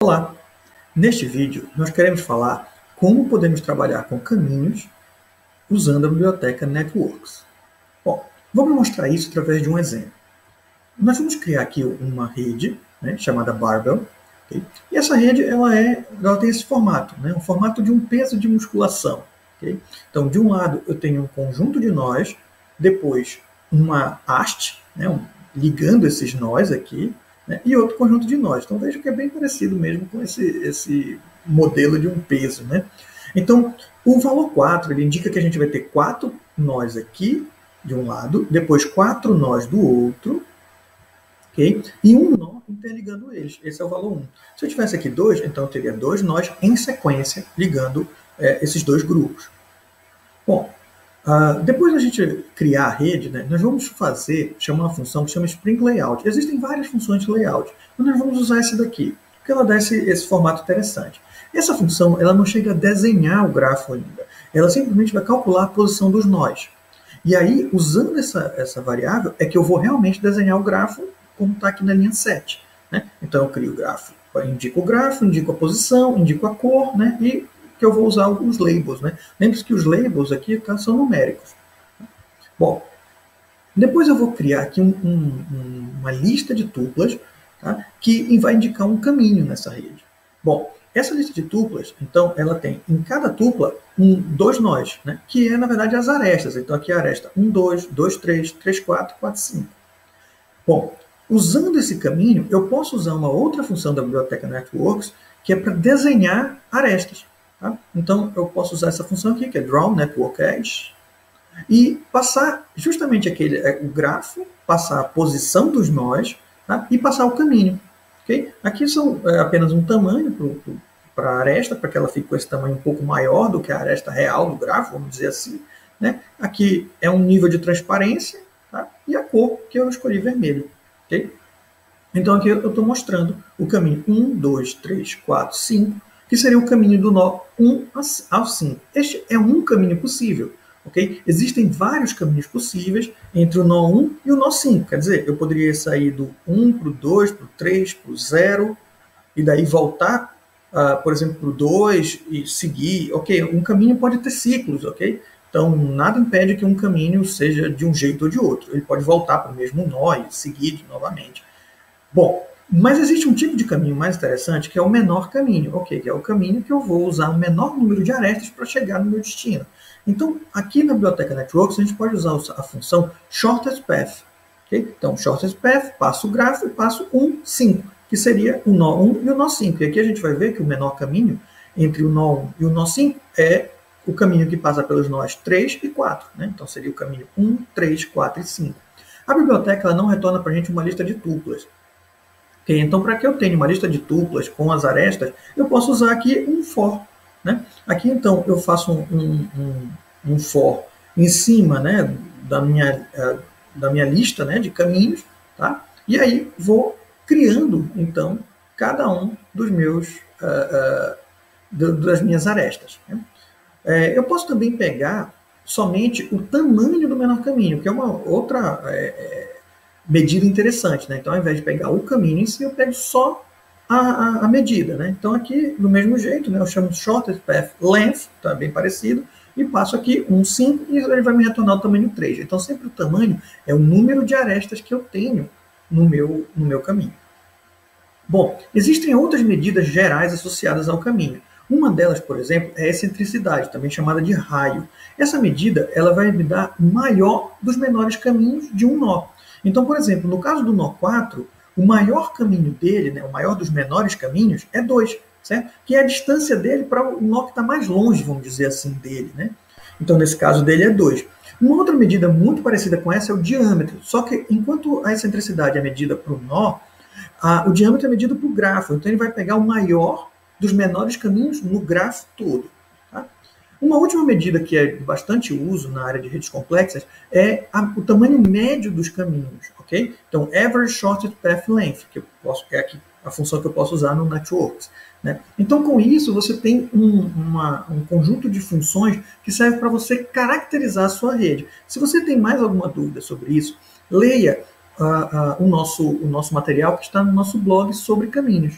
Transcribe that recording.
Olá! Neste vídeo, nós queremos falar como podemos trabalhar com caminhos usando a biblioteca Networks. Bom, vamos mostrar isso através de um exemplo. Nós vamos criar aqui uma rede, chamada Barbell. Okay? E essa rede ela tem esse formato, um formato de um peso de musculação. Okay? Então, de um lado, eu tenho um conjunto de nós, depois uma haste, ligando esses nós aqui, e outro conjunto de nós. Então, veja que é bem parecido mesmo com esse modelo de um peso. Então, o valor 4 ele indica que a gente vai ter 4 nós aqui, de um lado, depois 4 nós do outro, okay? E um nó interligando eles. Esse é o valor 1. Se eu tivesse aqui 2, então eu teria 2 nós em sequência ligando esses dois grupos. Bom, depois da gente criar a rede, nós vamos chamar uma função que chama Spring Layout. Existem várias funções de layout, mas nós vamos usar essa daqui, porque ela dá esse formato interessante. Essa função ela não chega a desenhar o grafo ainda, ela simplesmente vai calcular a posição dos nós. E aí, usando essa variável, é que eu vou realmente desenhar o grafo como está aqui na linha 7. Então, eu crio o grafo, indico a posição, indico a cor, e que eu vou usar alguns labels. Lembre-se que os labels aqui são numéricos. Bom, depois eu vou criar aqui uma lista de tuplas, que vai indicar um caminho nessa rede. Bom, essa lista de tuplas, então, ela tem em cada tupla dois nós, que na verdade, as arestas. Então, aqui a aresta 1, 2, 2, 3, 3, 4, 4, 5. Bom, usando esse caminho, eu posso usar uma outra função da biblioteca Networks, que é para desenhar arestas. Então, eu posso usar essa função aqui, que é Draw Network Edge, e passar justamente o grafo, passar a posição dos nós, e passar o caminho. Okay? Aqui são apenas um tamanho para a aresta, para que ela fique com esse tamanho um pouco maior do que a aresta real do grafo, vamos dizer assim. Aqui é um nível de transparência, e a cor que eu escolhi vermelho. Okay? Então, aqui eu estou mostrando o caminho 1, 2, 3, 4, 5, que seria o caminho do nó 1 ao 5. Este é um caminho possível. Okay? Existem vários caminhos possíveis entre o nó 1 e o nó 5. Quer dizer, eu poderia sair do 1 para o 2, para o 3, para o 0, e daí voltar, por exemplo, para o 2 e seguir. Okay? Um caminho pode ter ciclos. Okay? Então, nada impede que um caminho seja de um jeito ou de outro. Ele pode voltar para o mesmo nó e seguir novamente. Bom, mas existe um tipo de caminho mais interessante, que é o menor caminho, que é o caminho que eu vou usar o menor número de arestas para chegar no meu destino. Então, aqui na biblioteca Networks, a gente pode usar a função Shortest Path. Okay? Então, Shortest Path, passo o grafo e passo 1, 5, que seria o nó 1 e o nó 5. E aqui a gente vai ver que o menor caminho entre o nó 1 e o nó 5 é o caminho que passa pelos nós 3 e 4. Então, seria o caminho 1, 3, 4 e 5. A biblioteca ela não retorna para a gente uma lista de tuplas. Então, para que eu tenha uma lista de tuplas com as arestas, eu posso usar aqui um for. Aqui, então, eu faço um for em cima da minha lista de caminhos, e aí vou criando, então, cada um dos das minhas arestas. Eu posso também pegar somente o tamanho do menor caminho, que é uma outra medida interessante. Então, ao invés de pegar o caminho em si, eu pego só a medida. Então, aqui, do mesmo jeito, eu chamo Shortest Path Length, tá bem parecido, e passo aqui 1, 5, e ele vai me retornar o tamanho 3. Então, sempre o tamanho é o número de arestas que eu tenho no meu caminho. Bom, existem outras medidas gerais associadas ao caminho. Uma delas, por exemplo, é a excentricidade, também chamada de raio. Essa medida ela vai me dar o maior dos menores caminhos de um nó. Então, por exemplo, no caso do nó 4, o maior caminho dele, o maior dos menores caminhos, é 2, certo? Que é a distância dele para o nó que está mais longe, vamos dizer assim, dele. Então, nesse caso dele é 2. Uma outra medida muito parecida com essa é o diâmetro, só que enquanto a excentricidade é medida para o nó, o diâmetro é medido para o grafo, então ele vai pegar o maior dos menores caminhos no grafo todo. Uma última medida que é de bastante uso na área de redes complexas é o tamanho médio dos caminhos. Okay? Então, Average Shortest Path Length, que é aqui a função que eu posso usar no Networks. Então, com isso, você tem um conjunto de funções que serve para você caracterizar a sua rede. Se você tem mais alguma dúvida sobre isso, leia o nosso material que está no nosso blog sobre caminhos.